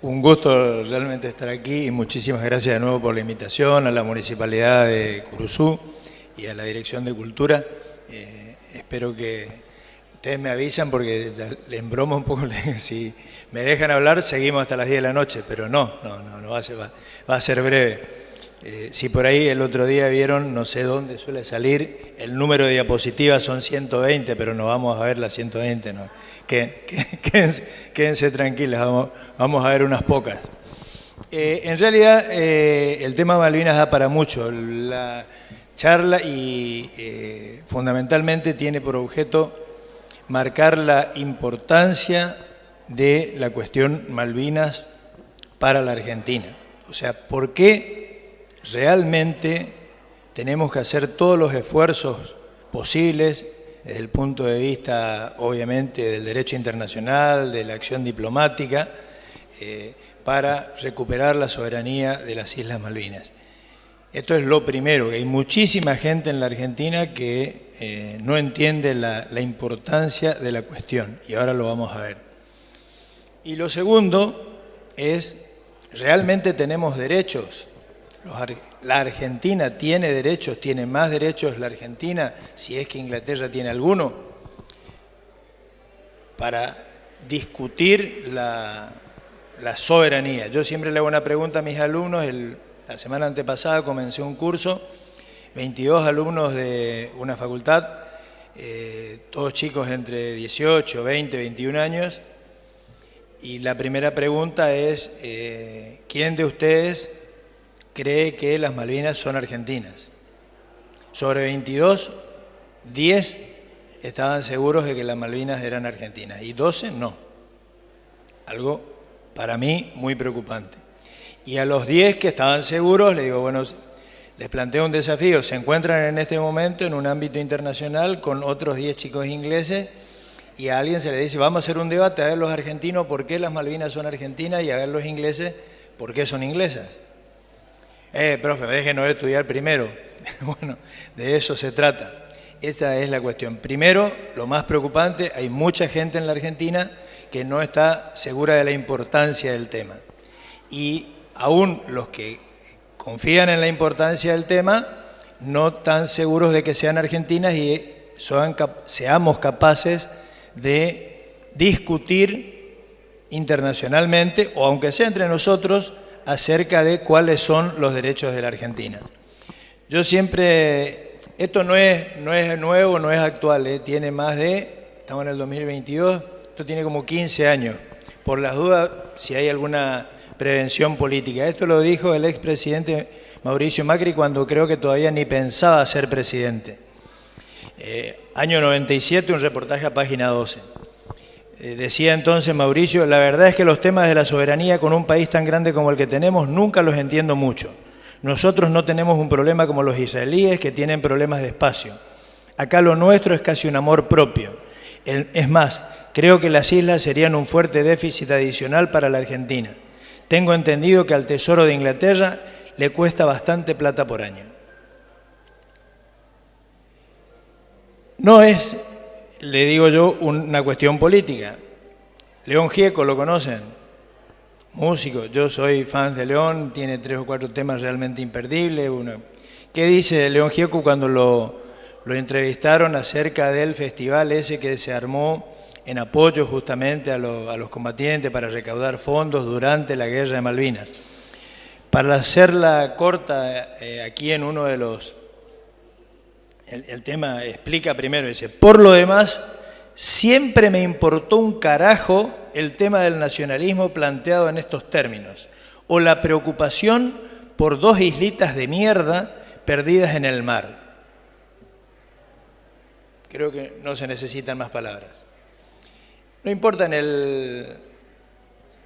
Un gusto realmente estar aquí y muchísimas gracias de nuevo por la invitación a la Municipalidad de Curuzú y a la Dirección de Cultura. Espero que ustedes me avisan porque les embromo un poco, si me dejan hablar seguimos hasta las 10 de la noche, pero no va a ser breve. Si por ahí el otro día vieron, no sé dónde suele salir, el número de diapositivas son 120, pero no vamos a ver las 120, ¿no? Quédense tranquilas, vamos a ver unas pocas. En realidad, el tema Malvinas da para mucho. La charla y fundamentalmente tiene por objeto marcar la importancia de la cuestión Malvinas para la Argentina. O sea, ¿por qué realmente tenemos que hacer todos los esfuerzos posibles desde el punto de vista, obviamente, del derecho internacional, de la acción diplomática, para recuperar la soberanía de las Islas Malvinas? Esto es lo primero, que hay muchísima gente en la Argentina que no entiende la importancia de la cuestión, y ahora lo vamos a ver. Y lo segundo es, ¿realmente tenemos derechos? La Argentina tiene derechos, tiene más derechos la Argentina, si es que Inglaterra tiene alguno, para discutir la soberanía. Yo siempre le hago una pregunta a mis alumnos. La semana antepasada comencé un curso, 22 alumnos de una facultad, todos chicos entre 18, 20, 21 años, y la primera pregunta es, ¿quién de ustedes cree que las Malvinas son argentinas? Sobre 22, 10 estaban seguros de que las Malvinas eran argentinas y 12 no. Algo para mí muy preocupante. Y a los 10 que estaban seguros, les digo, bueno, les planteo un desafío. Se encuentran en este momento en un ámbito internacional con otros 10 chicos ingleses y a alguien se le dice, vamos a hacer un debate, a ver los argentinos por qué las Malvinas son argentinas y a ver los ingleses por qué son inglesas. Profe, déjenos estudiar primero. Bueno, de eso se trata. Esa es la cuestión. Primero, lo más preocupante, hay mucha gente en la Argentina que no está segura de la importancia del tema. Y aún los que confían en la importancia del tema, no están seguros de que sean argentinas y seamos capaces de discutir internacionalmente, o aunque sea entre nosotros, acerca de cuáles son los derechos de la Argentina. Yo siempre, esto no es nuevo, no es actual, tiene más de, estamos en el 2022, esto tiene como 15 años, por las dudas si hay alguna prevención política. Esto lo dijo el expresidente Mauricio Macri cuando creo que todavía ni pensaba ser presidente. Año 97, un reportaje a página 12. Decía entonces Mauricio, la verdad es que los temas de la soberanía con un país tan grande como el que tenemos nunca los entiendo mucho. Nosotros no tenemos un problema como los israelíes que tienen problemas de espacio. Acá lo nuestro es casi un amor propio. Es más, creo que las islas serían un fuerte déficit adicional para la Argentina. Tengo entendido que al Tesoro de Inglaterra le cuesta bastante plata por año. No es, le digo yo, una cuestión política. León Gieco, ¿lo conocen? Músico, yo soy fan de León, tiene 3 o 4 temas realmente imperdibles. ¿Qué dice León Gieco cuando lo entrevistaron acerca del festival ese que se armó en apoyo justamente a los combatientes para recaudar fondos durante la Guerra de Malvinas? Para hacerla corta, aquí en uno de los... El tema explica primero, dice, por lo demás, siempre me importó un carajo el tema del nacionalismo planteado en estos términos, o la preocupación por 2 islitas de mierda perdidas en el mar. Creo que no se necesitan más palabras. No importa en el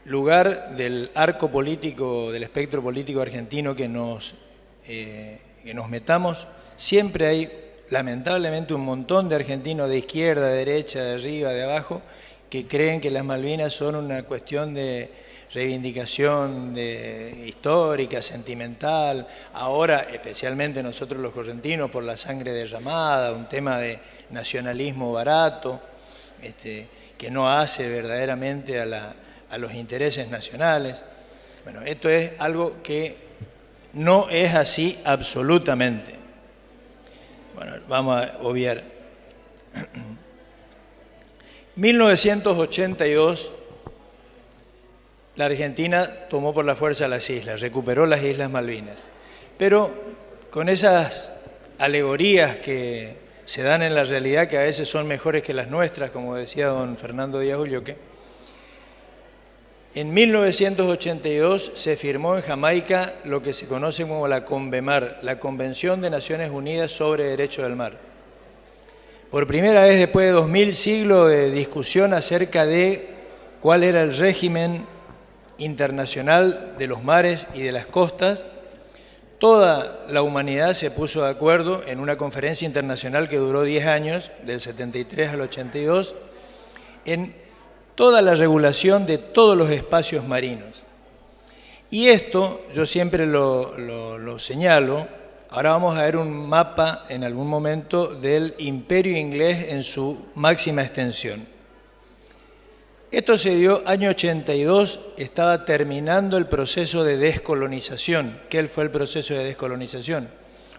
lugar del arco político, del espectro político argentino que nos metamos, siempre hay lamentablemente un montón de argentinos de izquierda, de derecha, de arriba, de abajo, que creen que las Malvinas son una cuestión de reivindicación histórica, sentimental, ahora especialmente nosotros los correntinos por la sangre derramada, un tema de nacionalismo barato, que no hace verdaderamente a a los intereses nacionales. Bueno, esto es algo que no es así absolutamente. Bueno, vamos a obviar. 1982, la Argentina tomó por la fuerza las islas, recuperó las Islas Malvinas. Pero con esas alegorías que se dan en la realidad, que a veces son mejores que las nuestras, como decía don Fernando Díaz Ulloque, en 1982 se firmó en Jamaica lo que se conoce como la CONVEMAR, la Convención de Naciones Unidas sobre Derecho del Mar. Por primera vez después de 2000 siglos de discusión acerca de cuál era el régimen internacional de los mares y de las costas, toda la humanidad se puso de acuerdo en una conferencia internacional que duró 10 años, del 73 al 82, en toda la regulación de todos los espacios marinos. Y esto, yo siempre lo señalo, ahora vamos a ver un mapa en algún momento del Imperio Inglés en su máxima extensión. Esto se dio año 82, estaba terminando el proceso de descolonización. ¿Qué fue el proceso de descolonización?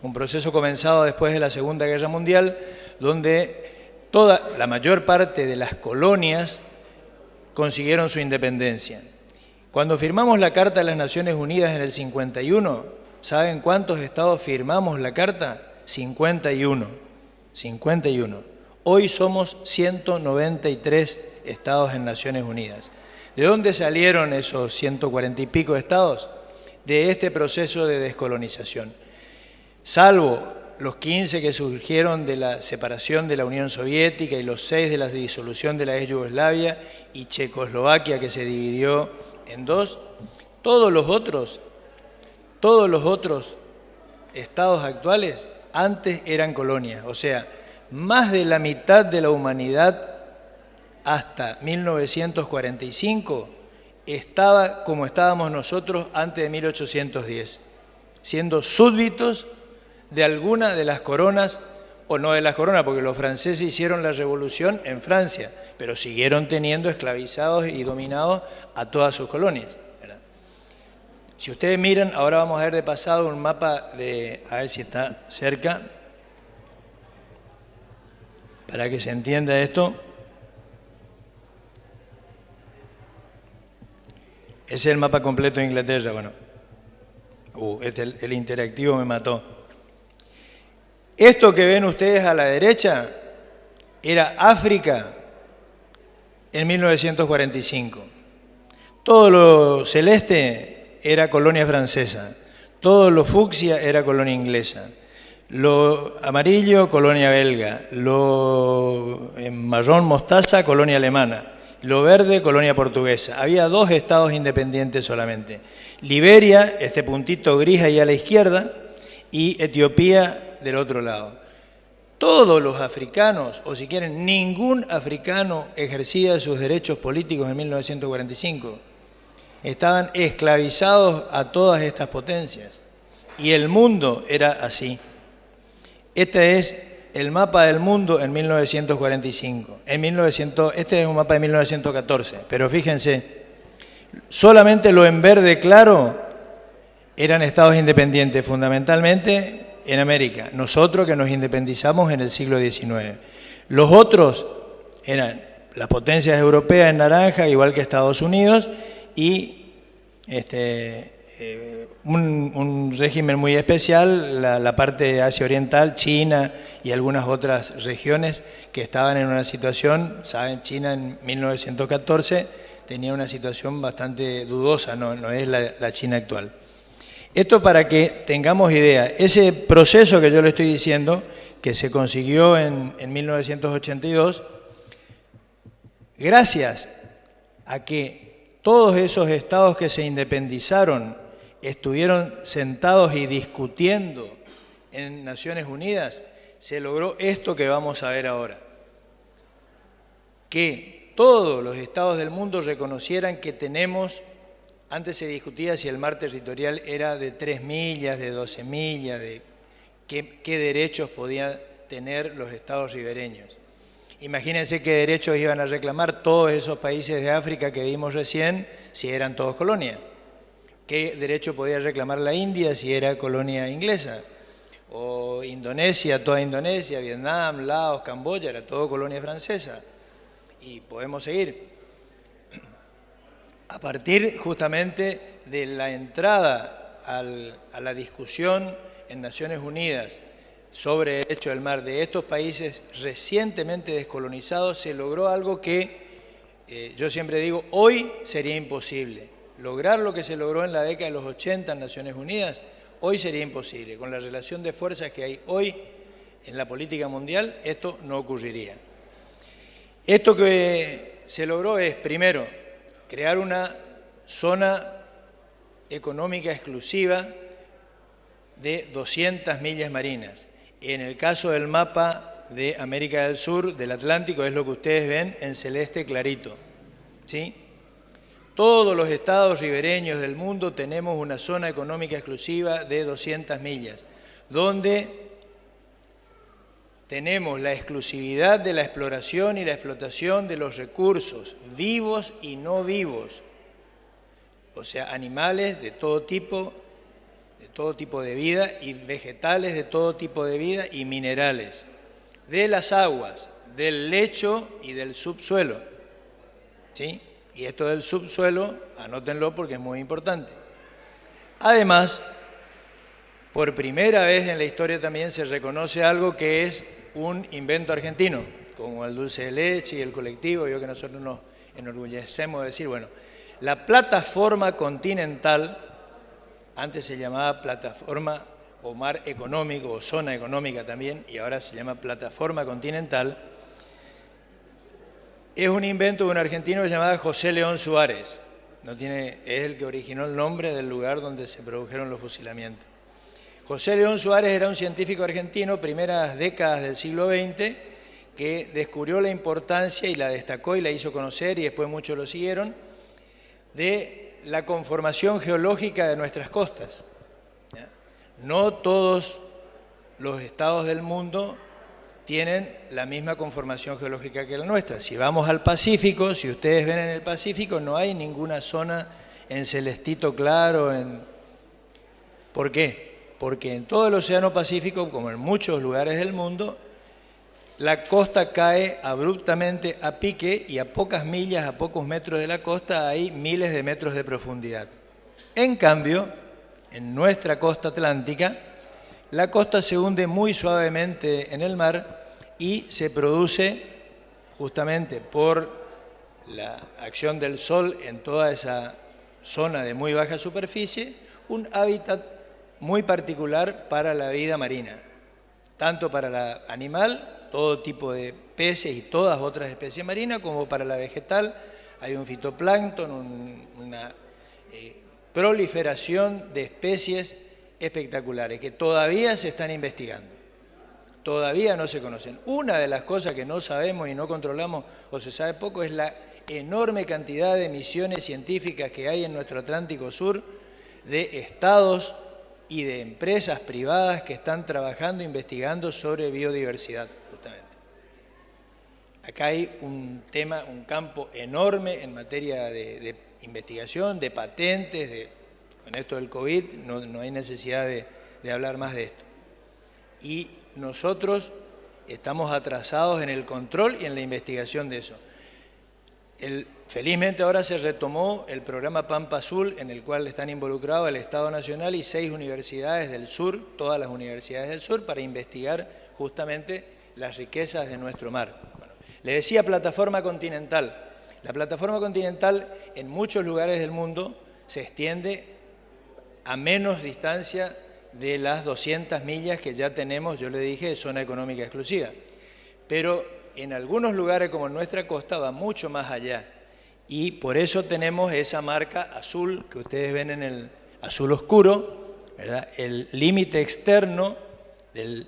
Un proceso comenzado después de la Segunda Guerra Mundial, donde la mayor parte de las colonias consiguieron su independencia. Cuando firmamos la Carta de las Naciones Unidas en el 51, ¿saben cuántos estados firmamos la Carta? 51. 51. Hoy somos 193 estados en Naciones Unidas. ¿De dónde salieron esos 140 y pico estados? De este proceso de descolonización. Salvo los 15 que surgieron de la separación de la Unión Soviética y los 6 de la disolución de la ex Yugoslavia y Checoslovaquia, que se dividió en 2, todos los otros estados actuales antes eran colonias. O sea, más de la mitad de la humanidad hasta 1945 estaba como estábamos nosotros antes de 1810, siendo súbditos de alguna de las coronas, o no de las coronas, porque los franceses hicieron la revolución en Francia, pero siguieron teniendo esclavizados y dominados a todas sus colonias, ¿verdad? Si ustedes miran, ahora vamos a ver de pasado un mapa de, a ver si está cerca, para que se entienda esto. Ese es el mapa completo de Inglaterra, bueno. El interactivo me mató. Esto que ven ustedes a la derecha era África en 1945. Todo lo celeste era colonia francesa, todo lo fucsia era colonia inglesa, lo amarillo colonia belga, lo marrón mostaza colonia alemana, lo verde colonia portuguesa. Había 2 estados independientes solamente. Liberia, este puntito gris ahí a la izquierda, y Etiopía del otro lado. Todos los africanos, o si quieren, ningún africano ejercía sus derechos políticos en 1945. Estaban esclavizados a todas estas potencias. Y el mundo era así. Este es el mapa del mundo en 1945. Este es un mapa de 1914, pero fíjense, solamente lo en verde claro eran estados independientes, fundamentalmente en América, nosotros que nos independizamos en el siglo XIX. Los otros eran las potencias europeas en naranja, igual que Estados Unidos, y un régimen muy especial, la parte de Asia Oriental, China y algunas otras regiones que estaban en una situación, saben, China en 1914 tenía una situación bastante dudosa, no es la China actual. Esto para que tengamos idea, ese proceso que yo le estoy diciendo, que se consiguió en 1982, gracias a que todos esos estados que se independizaron estuvieron sentados y discutiendo en Naciones Unidas, se logró esto que vamos a ver ahora. Que todos los estados del mundo reconocieran que tenemos. Antes se discutía si el mar territorial era de 3 millas, de 12 millas, de qué derechos podían tener los estados ribereños. Imagínense qué derechos iban a reclamar todos esos países de África que vimos recién si eran todos colonia. ¿Qué derecho podía reclamar la India si era colonia inglesa? O Indonesia, toda Indonesia, Vietnam, Laos, Camboya, era todo colonia francesa. Y podemos seguir. A partir justamente de la entrada a la discusión en Naciones Unidas sobre el derecho del mar de estos países recientemente descolonizados, se logró algo que yo siempre digo, hoy sería imposible. Lograr lo que se logró en la década de los 80 en Naciones Unidas, hoy sería imposible. Con la relación de fuerzas que hay hoy en la política mundial, esto no ocurriría. Esto que se logró es, primero, crear una zona económica exclusiva de 200 millas marinas. En el caso del mapa de América del Sur, del Atlántico, es lo que ustedes ven en celeste clarito, ¿sí? Todos los estados ribereños del mundo tenemos una zona económica exclusiva de 200 millas, donde tenemos la exclusividad de la exploración y la explotación de los recursos vivos y no vivos, o sea, animales de todo tipo de vida y vegetales de todo tipo de vida y minerales, de las aguas, del lecho y del subsuelo, ¿sí? Y esto del subsuelo, anótenlo porque es muy importante. Además, por primera vez en la historia también se reconoce algo que es un invento argentino, como el dulce de leche y el colectivo, yo que nosotros nos enorgullecemos de decir, bueno, la plataforma continental, antes se llamaba plataforma o mar económico o zona económica también, y ahora se llama plataforma continental, es un invento de un argentino llamado José León Suárez. Es el que originó el nombre del lugar donde se produjeron los fusilamientos. José León Suárez era un científico argentino, primeras décadas del siglo XX, que descubrió la importancia y la destacó y la hizo conocer, y después muchos lo siguieron, de la conformación geológica de nuestras costas. ¿Ya? No todos los estados del mundo tienen la misma conformación geológica que la nuestra. Si vamos al Pacífico, si ustedes ven en el Pacífico, no hay ninguna zona en celestito claro. ¿Por qué? Porque en todo el Océano Pacífico, como en muchos lugares del mundo, la costa cae abruptamente a pique y a pocas millas, a pocos metros de la costa hay miles de metros de profundidad. En cambio, en nuestra costa atlántica, la costa se hunde muy suavemente en el mar y se produce, justamente por la acción del sol en toda esa zona de muy baja superficie, un hábitat muy particular para la vida marina, tanto para la animal, todo tipo de peces y todas otras especies marinas, como para la vegetal. Hay un fitoplancton, una proliferación de especies espectaculares que todavía se están investigando, todavía no se conocen. Una de las cosas que no sabemos y no controlamos o se sabe poco es la enorme cantidad de misiones científicas que hay en nuestro Atlántico Sur de estados y de empresas privadas que están trabajando, investigando sobre biodiversidad, justamente. Acá hay un campo enorme en materia de investigación, de patentes, con esto del COVID no hay necesidad de hablar más de esto. Y nosotros estamos atrasados en el control y en la investigación de eso. Felizmente ahora se retomó el programa Pampa Azul, en el cual están involucrados el Estado Nacional y 6 universidades del sur, todas las universidades del sur, para investigar justamente las riquezas de nuestro mar. Bueno, le decía plataforma continental. La plataforma continental en muchos lugares del mundo se extiende a menos distancia de las 200 millas que ya tenemos, yo le dije, de zona económica exclusiva. Pero en algunos lugares como en nuestra costa va mucho más allá. Y por eso tenemos esa marca azul que ustedes ven en el azul oscuro, ¿verdad? El límite externo de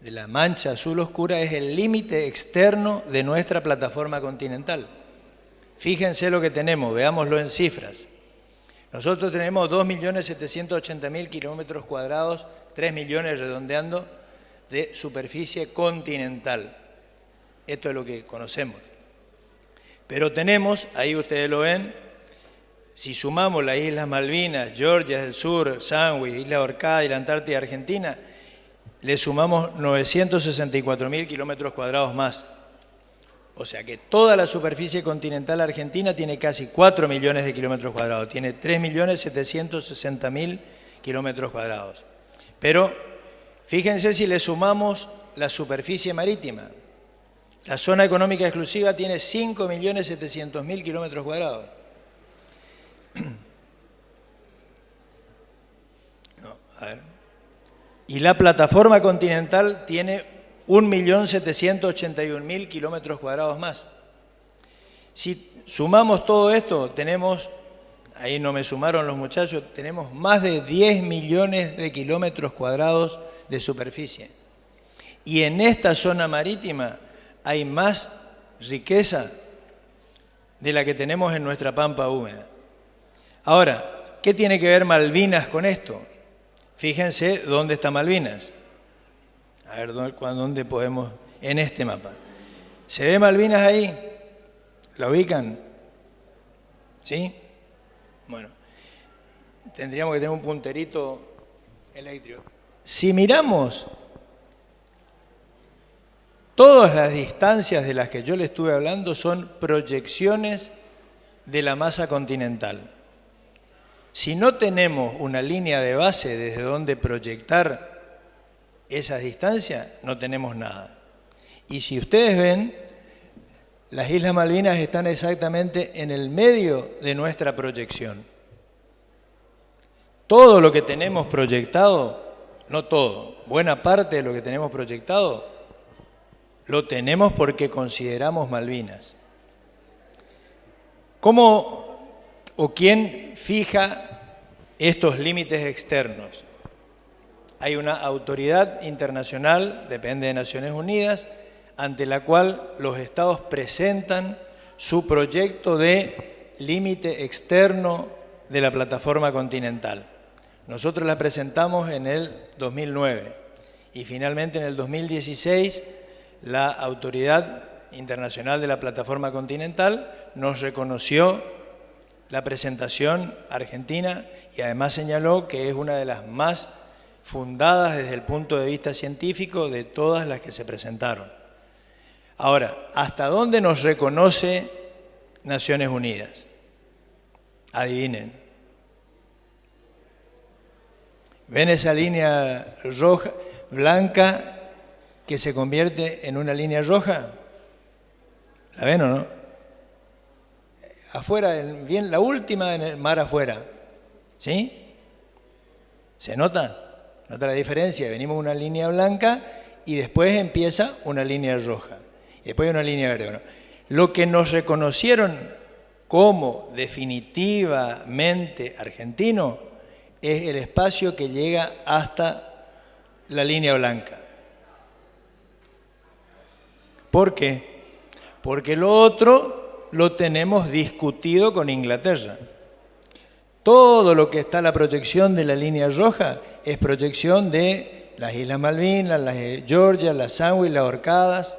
la mancha azul oscura es el límite externo de nuestra plataforma continental. Fíjense lo que tenemos, veámoslo en cifras. Nosotros tenemos 2.780.000 kilómetros cuadrados, 3 millones redondeando, de superficie continental. Esto es lo que conocemos. Pero tenemos, ahí ustedes lo ven, si sumamos las Islas Malvinas, Georgia del Sur, Sandwich, Isla Orcada y la Antártida Argentina, le sumamos 964.000 kilómetros cuadrados más. O sea que toda la superficie continental argentina tiene casi 4 millones de kilómetros cuadrados, tiene 3.760.000 kilómetros cuadrados. Pero fíjense si le sumamos la superficie marítima. La zona económica exclusiva tiene 5.700.000 kilómetros cuadrados. No, a ver. Y la plataforma continental tiene 1.781.000 kilómetros cuadrados más. Si sumamos todo esto, tenemos, ahí no me sumaron los muchachos, tenemos más de 10 millones de kilómetros cuadrados de superficie. Y en esta zona marítima hay más riqueza de la que tenemos en nuestra pampa húmeda. Ahora, ¿qué tiene que ver Malvinas con esto? Fíjense dónde está Malvinas. A ver, ¿dónde podemos? En este mapa. ¿Se ve Malvinas ahí? ¿La ubican? ¿Sí? Bueno, tendríamos que tener un punterito eléctrico. Si miramos todas las distancias de las que yo le estuve hablando son proyecciones de la masa continental. Si no tenemos una línea de base desde donde proyectar esas distancias, no tenemos nada. Y si ustedes ven, las Islas Malvinas están exactamente en el medio de nuestra proyección. Todo lo que tenemos proyectado, no todo, buena parte de lo que tenemos proyectado, lo tenemos porque consideramos Malvinas. ¿Cómo o quién fija estos límites externos? Hay una autoridad internacional, depende de Naciones Unidas, ante la cual los estados presentan su proyecto de límite externo de la plataforma continental. Nosotros la presentamos en el 2009 y finalmente en el 2016 la Autoridad Internacional de la Plataforma Continental nos reconoció la presentación argentina y además señaló que es una de las más fundadas desde el punto de vista científico de todas las que se presentaron. Ahora, ¿hasta dónde nos reconoce Naciones Unidas? Adivinen. ¿Ven esa línea roja, blanca, que se convierte en una línea roja? ¿La ven o no? Afuera, bien, la última en el mar afuera. ¿Sí? ¿Se nota? ¿Nota la diferencia? Venimos una línea blanca y después empieza una línea roja. Y después una línea verde. Bueno, lo que nos reconocieron como definitivamente argentino es el espacio que llega hasta la línea blanca. ¿Por qué? Porque lo otro lo tenemos discutido con Inglaterra. Todo lo que está en la proyección de la línea roja es proyección de las Islas Malvinas, las Georgia, las Sandwich, las Orcadas,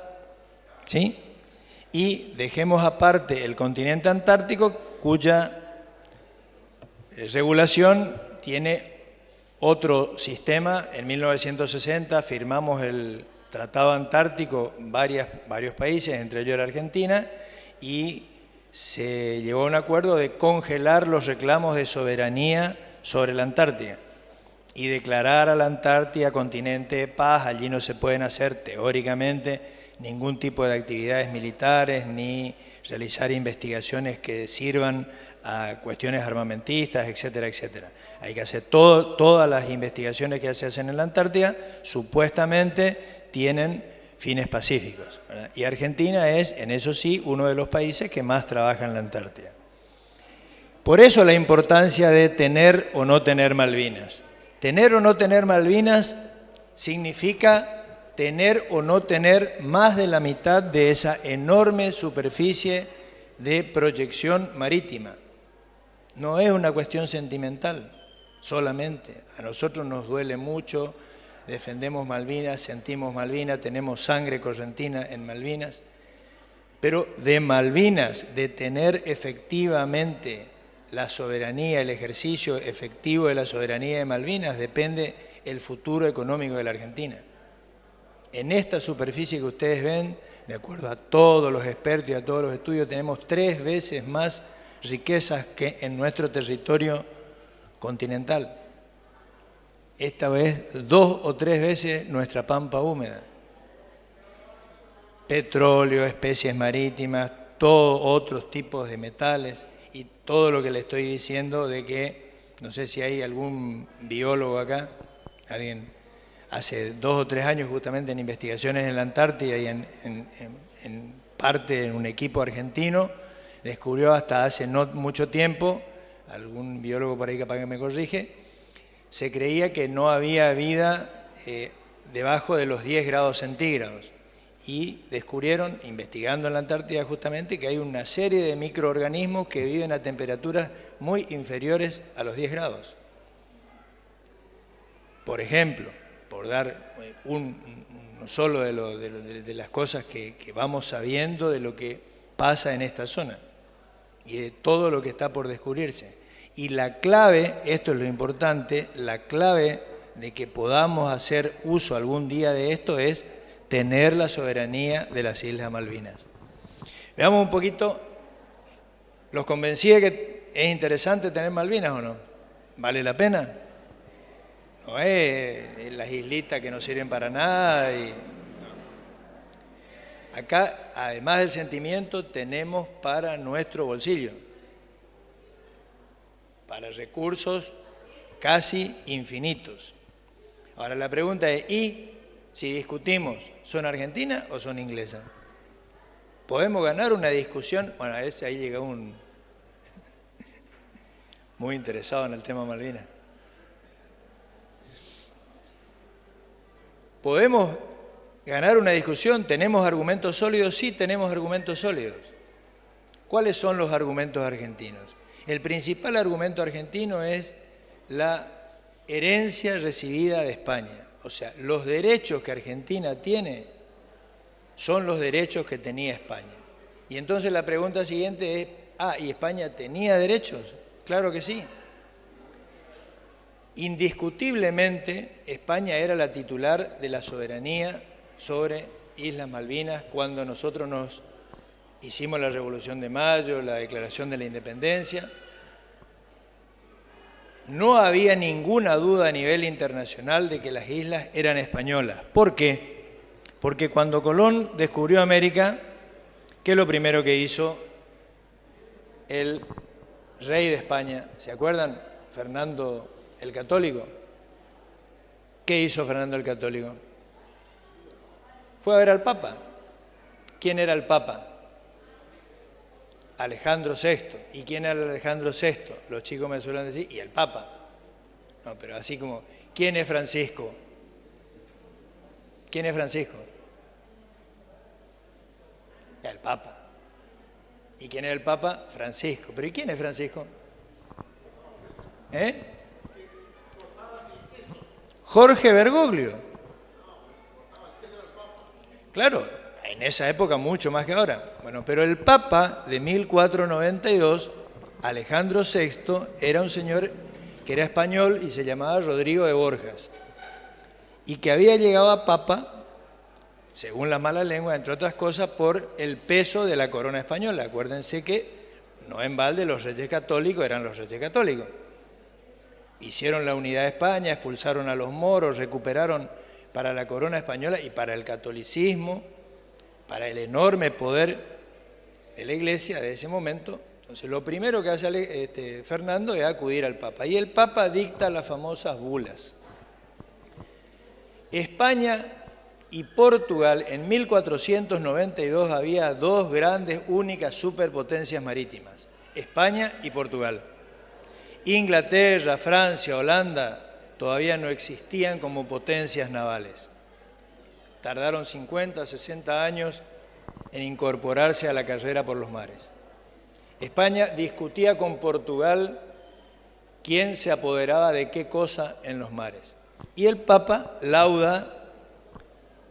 ¿sí? Y dejemos aparte el continente antártico, cuya regulación tiene otro sistema. En 1960 firmamos el Tratado Antártico, varios países, entre ellos la Argentina, y se llegó a un acuerdo de congelar los reclamos de soberanía sobre la Antártida y declarar a la Antártida continente de paz. Allí no se pueden hacer teóricamente ningún tipo de actividades militares ni realizar investigaciones que sirvan a cuestiones armamentistas, etcétera, etcétera. Hay que hacer todas las investigaciones que se hacen en la Antártida, supuestamente tienen fines pacíficos, ¿verdad? Y Argentina es, en eso sí, uno de los países que más trabaja en la Antártida. Por eso la importancia de tener o no tener Malvinas. Tener o no tener Malvinas significa tener o no tener más de la mitad de esa enorme superficie de proyección marítima. No es una cuestión sentimental solamente. A nosotros nos duele mucho, defendemos Malvinas, sentimos Malvinas, tenemos sangre correntina en Malvinas, Pero de Malvinas, de tener efectivamente la soberanía, el ejercicio efectivo de la soberanía de Malvinas, depende el futuro económico de la Argentina. En esta superficie que ustedes ven, de acuerdo a todos los expertos y a todos los estudios, tenemos 3 veces más riquezas que en nuestro territorio continental. Esta vez 2 o 3 veces nuestra pampa húmeda. Petróleo, especies marítimas, todos otros tipos de metales y todo lo que le estoy diciendo de que, no sé si hay algún biólogo acá, alguien hace 2 o 3 años justamente en investigaciones en la Antártida y en parte en un equipo argentino, descubrió hasta hace no mucho tiempo, algún biólogo por ahí capaz que me corrige, se creía que no había vida debajo de los 10 grados centígrados. Y descubrieron, investigando en la Antártida justamente, que hay una serie de microorganismos que viven a temperaturas muy inferiores a los 10 grados. Por ejemplo, por dar uno solo de las cosas que vamos sabiendo de lo que pasa en esta zona y de todo lo que está por descubrirse. Y la clave, esto es lo importante, la clave de que podamos hacer uso algún día de esto es tener la soberanía de las Islas Malvinas. Veamos un poquito, ¿los convencí de que es interesante tener Malvinas o no? ¿Vale la pena? No es las islitas que no sirven para nada. No. Acá, además del sentimiento, tenemos para nuestro bolsillo, para recursos casi infinitos. Ahora la pregunta es, ¿y si discutimos, son argentinas o son inglesas? ¿Podemos ganar una discusión? Bueno, a veces ahí llega un muy interesado en el tema Malvinas. ¿Podemos ganar una discusión? ¿Tenemos argumentos sólidos? Sí, tenemos argumentos sólidos. ¿Cuáles son los argumentos argentinos? El principal argumento argentino es la herencia recibida de España. O sea, los derechos que Argentina tiene son los derechos que tenía España. Y entonces la pregunta siguiente es, ¿y España tenía derechos? Claro que sí. Indiscutiblemente, España era la titular de la soberanía sobre Islas Malvinas cuando nosotros nos hicimos la Revolución de Mayo, la Declaración de la Independencia. No había ninguna duda a nivel internacional de que las islas eran españolas. ¿Por qué? Porque cuando Colón descubrió América, ¿qué es lo primero que hizo el rey de España? ¿Se acuerdan? Fernando el Católico. ¿Qué hizo Fernando el Católico? Fue a ver al Papa. ¿Quién era el Papa? Alejandro VI. ¿Y quién era Alejandro VI? Los chicos me suelen decir, y el Papa. No, pero así como, ¿quién es Francisco? ¿Quién es Francisco? El Papa. ¿Y quién es el Papa? Francisco. ¿Pero y quién es Francisco? Jorge Bergoglio. Claro. En esa época mucho más que ahora. Bueno, pero el Papa de 1492, Alejandro VI, era un señor que era español y se llamaba Rodrigo de Borjas. Y que había llegado a Papa, según la mala lengua, entre otras cosas, por el peso de la corona española. Acuérdense que no en balde los reyes católicos eran los reyes católicos. Hicieron la unidad de España, expulsaron a los moros, recuperaron para la corona española y para el catolicismo, para el enorme poder de la Iglesia de ese momento. Entonces, lo primero que hace Fernando es acudir al Papa. Y el Papa dicta las famosas bulas. España y Portugal, en 1492 había 2 grandes, únicas superpotencias marítimas. España y Portugal. Inglaterra, Francia, Holanda todavía no existían como potencias navales. Tardaron 50, 60 años en incorporarse a la carrera por los mares. España discutía con Portugal quién se apoderaba de qué cosa en los mares. Y el Papa lauda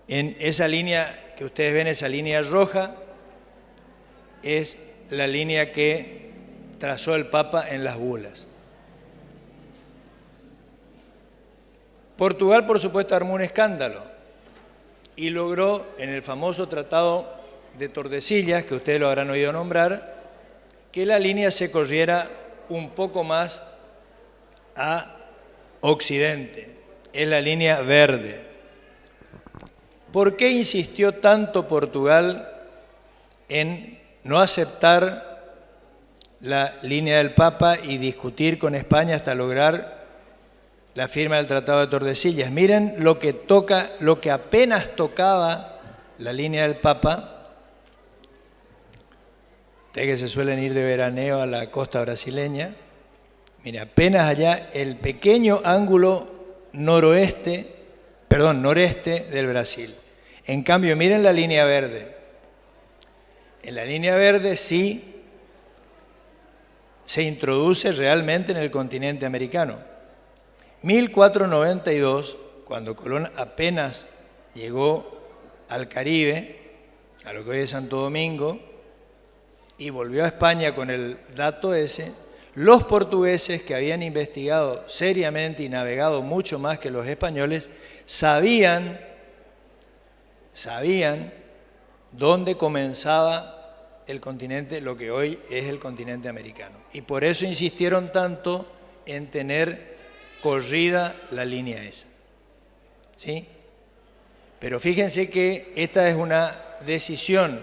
en esa línea que ustedes ven, esa línea roja, es la línea que trazó el Papa en las bulas. Portugal, por supuesto, armó un escándalo y logró, en el famoso Tratado de Tordesillas, que ustedes lo habrán oído nombrar, que la línea se corriera un poco más a occidente. Es la línea verde. ¿Por qué insistió tanto Portugal en no aceptar la línea del Papa y discutir con España hasta lograr la firma del Tratado de Tordesillas? Miren lo que apenas tocaba la línea del Papa. Ustedes que se suelen ir de veraneo a la costa brasileña, mire, apenas allá el pequeño ángulo noreste del Brasil. En cambio, miren la línea verde. En la línea verde sí se introduce realmente en el continente americano. 1492, cuando Colón apenas llegó al Caribe, a lo que hoy es Santo Domingo, y volvió a España con el dato ese, los portugueses, que habían investigado seriamente y navegado mucho más que los españoles, sabían dónde comenzaba el continente, lo que hoy es el continente americano. Y por eso insistieron tanto en tener corrida la línea esa. ¿Sí? Pero fíjense que esta es una decisión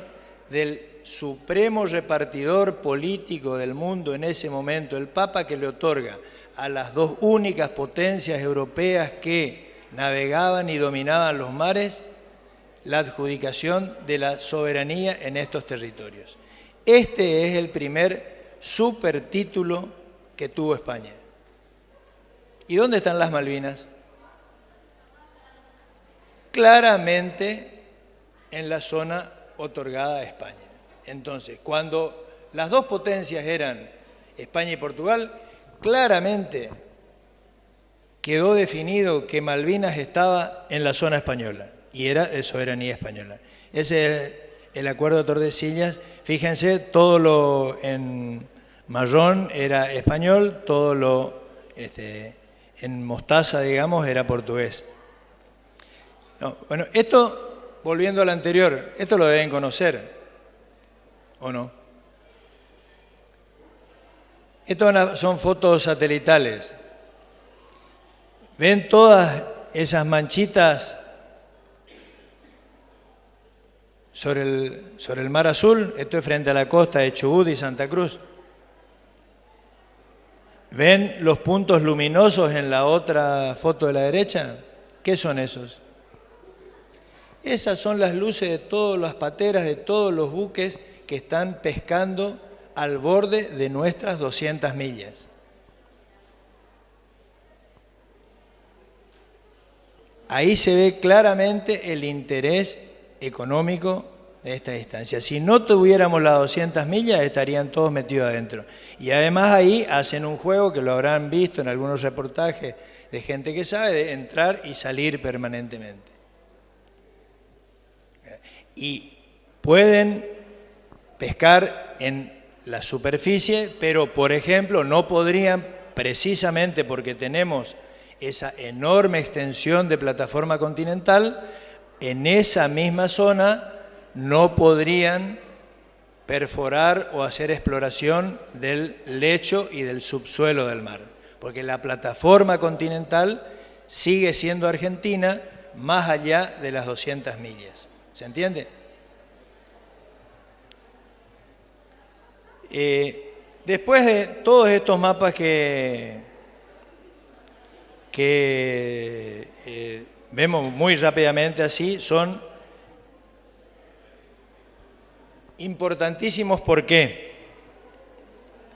del supremo repartidor político del mundo en ese momento, el Papa, que le otorga a las dos únicas potencias europeas que navegaban y dominaban los mares la adjudicación de la soberanía en estos territorios. Este es el primer supertítulo que tuvo España. ¿Y dónde están las Malvinas? Claramente en la zona otorgada a España. Entonces, cuando las dos potencias eran España y Portugal, claramente quedó definido que Malvinas estaba en la zona española y era de soberanía española. Ese es el acuerdo de Tordesillas. Fíjense, todo lo en marrón era español, todo lo en mostaza, digamos, era portugués. No, bueno, esto, volviendo al anterior, esto lo deben conocer, ¿o no? Estas son fotos satelitales. ¿Ven todas esas manchitas sobre el mar azul? Esto es frente a la costa de Chubut y Santa Cruz. ¿Ven los puntos luminosos en la otra foto de la derecha? ¿Qué son esos? Esas son las luces de todas las pateras, de todos los buques que están pescando al borde de nuestras 200 millas. Ahí se ve claramente el interés económico de esta distancia. Si no tuviéramos las 200 millas, estarían todos metidos adentro. Y además ahí hacen un juego que lo habrán visto en algunos reportajes de gente que sabe, de entrar y salir permanentemente. Y pueden pescar en la superficie, pero por ejemplo no podrían, precisamente porque tenemos esa enorme extensión de plataforma continental, en esa misma zona no podrían perforar o hacer exploración del lecho y del subsuelo del mar, porque la plataforma continental sigue siendo argentina más allá de las 200 millas. ¿Se entiende? Después de todos estos mapas que vemos muy rápidamente así, son importantísimos. ¿Por qué?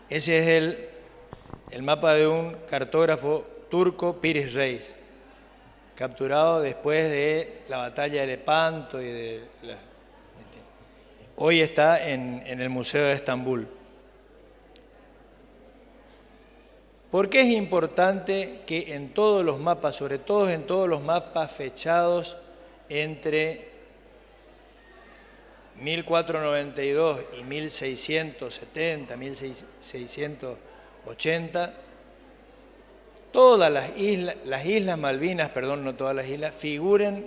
Ese es el mapa de un cartógrafo turco, Pires Reis, capturado después de la batalla de Lepanto y hoy está en el Museo de Estambul. ¿Por qué es importante que en todos los mapas, sobre todo en todos los mapas fechados entre 1492 y 1670, 1680, todas las islas Malvinas, perdón, no todas las islas, figuren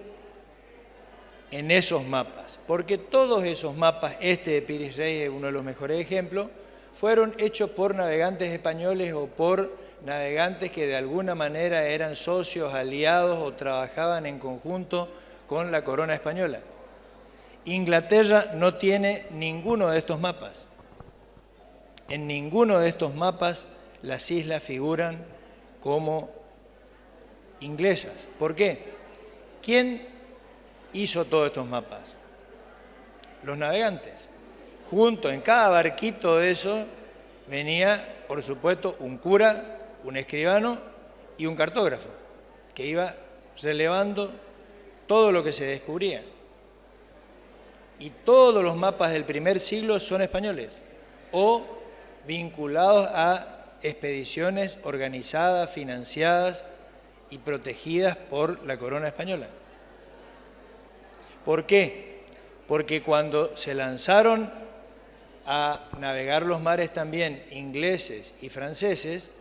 en esos mapas, porque todos esos mapas, este de Piris Rey es uno de los mejores ejemplos, fueron hechos por navegantes españoles o por navegantes que de alguna manera eran socios, aliados o trabajaban en conjunto con la corona española. Inglaterra no tiene ninguno de estos mapas. En ninguno de estos mapas las islas figuran como inglesas. ¿Por qué? ¿Quién hizo todos estos mapas? Los navegantes. Junto, en cada barquito de esos, venía, por supuesto, un cura, un escribano y un cartógrafo, que iba relevando todo lo que se descubría. Y todos los mapas del primer siglo son españoles, o vinculados a expediciones organizadas, financiadas y protegidas por la corona española. ¿Por qué? Porque cuando se lanzaron a navegar los mares también ingleses y franceses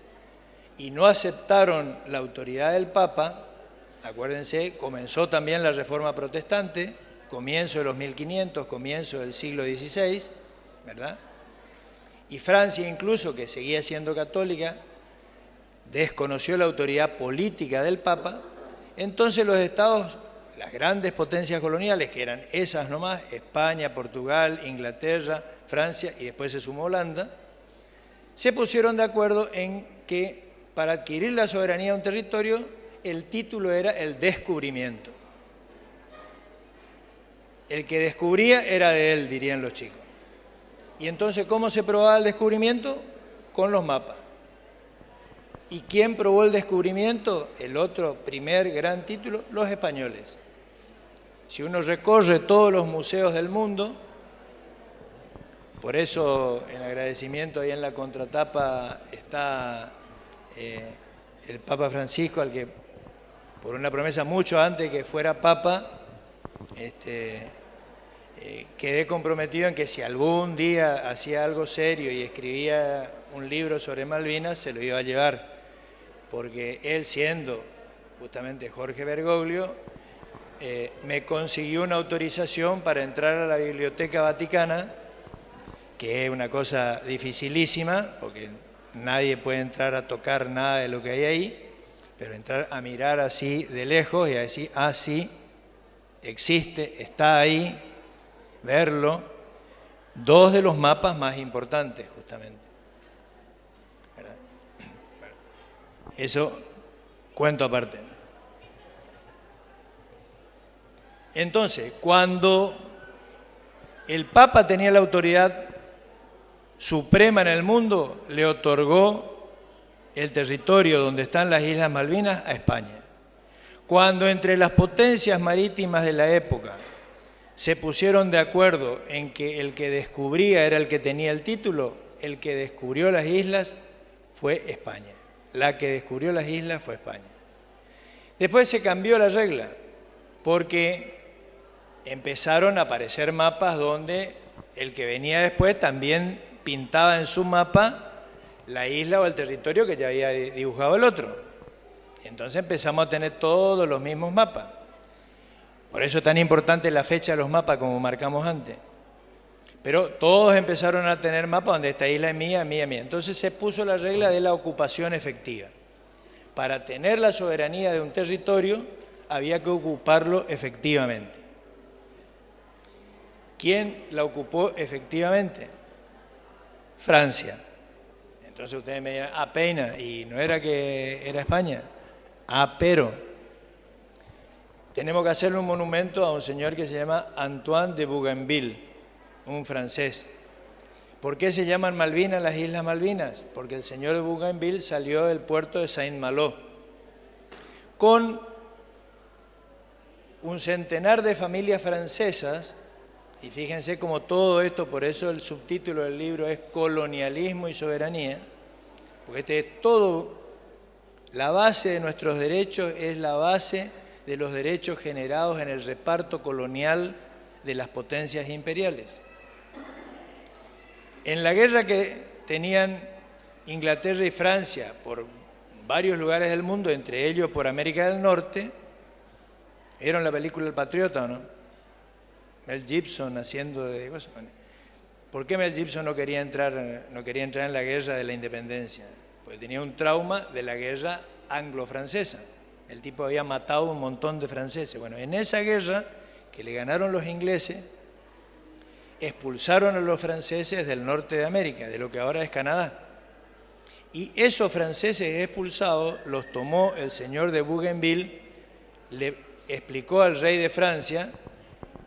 y no aceptaron la autoridad del Papa, acuérdense, comenzó también la Reforma Protestante, comienzo de los 1500, comienzo del siglo XVI, ¿verdad? Y Francia incluso, que seguía siendo católica, desconoció la autoridad política del Papa. Entonces los estados, las grandes potencias coloniales, que eran esas nomás, España, Portugal, Inglaterra, Francia y después se sumó Holanda, se pusieron de acuerdo en que para adquirir la soberanía de un territorio, el título era el descubrimiento. El que descubría era de él, dirían los chicos. Y entonces, ¿cómo se probaba el descubrimiento? Con los mapas. ¿Y quién probó el descubrimiento? El otro primer gran título, los españoles. Si uno recorre todos los museos del mundo, por eso en agradecimiento ahí en la contratapa está el Papa Francisco, al que por una promesa mucho antes que fuera Papa, quedé comprometido en que si algún día hacía algo serio y escribía un libro sobre Malvinas, se lo iba a llevar, porque él, siendo justamente Jorge Bergoglio, me consiguió una autorización para entrar a la Biblioteca Vaticana, que es una cosa dificilísima, porque nadie puede entrar a tocar nada de lo que hay ahí, pero entrar a mirar así de lejos y a decir, ah, sí, existe, está ahí, verlo, dos de los mapas más importantes, justamente. ¿Verdad? Bueno, eso, cuento aparte. Entonces, cuando el Papa tenía la autoridad suprema en el mundo, le otorgó el territorio donde están las Islas Malvinas a España. Cuando entre las potencias marítimas de la época se pusieron de acuerdo en que el que descubría era el que tenía el título, el que descubrió las islas fue España. La que descubrió las islas fue España. Después se cambió la regla, porque empezaron a aparecer mapas donde el que venía después también pintaba en su mapa la isla o el territorio que ya había dibujado el otro. Entonces empezamos a tener todos los mismos mapas. Por eso es tan importante la fecha de los mapas, como marcamos antes. Pero todos empezaron a tener mapas donde esta isla es mía, mía, mía. Entonces se puso la regla de la ocupación efectiva. Para tener la soberanía de un territorio había que ocuparlo efectivamente. ¿Quién la ocupó efectivamente? Francia. Entonces ustedes me dirán, ah, Peina, y no era que era España. Ah, pero tenemos que hacerle un monumento a un señor que se llama Antoine de Bougainville, un francés. ¿Por qué se llaman Malvinas las Islas Malvinas? Porque el señor de Bougainville salió del puerto de Saint-Malo con un centenar de familias francesas. Y fíjense cómo todo esto, por eso el subtítulo del libro es Colonialismo y Soberanía, porque este es todo, la base de nuestros derechos es la base de los derechos generados en el reparto colonial de las potencias imperiales. En la guerra que tenían Inglaterra y Francia por varios lugares del mundo, entre ellos por América del Norte, ¿vieron la película El Patriota o no? Mel Gibson haciendo de cosas. ¿Por qué Mel Gibson no quería entrar en la guerra de la independencia? Porque tenía un trauma de la guerra anglo-francesa. El tipo había matado un montón de franceses. Bueno, en esa guerra que le ganaron los ingleses, expulsaron a los franceses del norte de América, de lo que ahora es Canadá. Y esos franceses expulsados los tomó el señor de Bougainville, le explicó al rey de Francia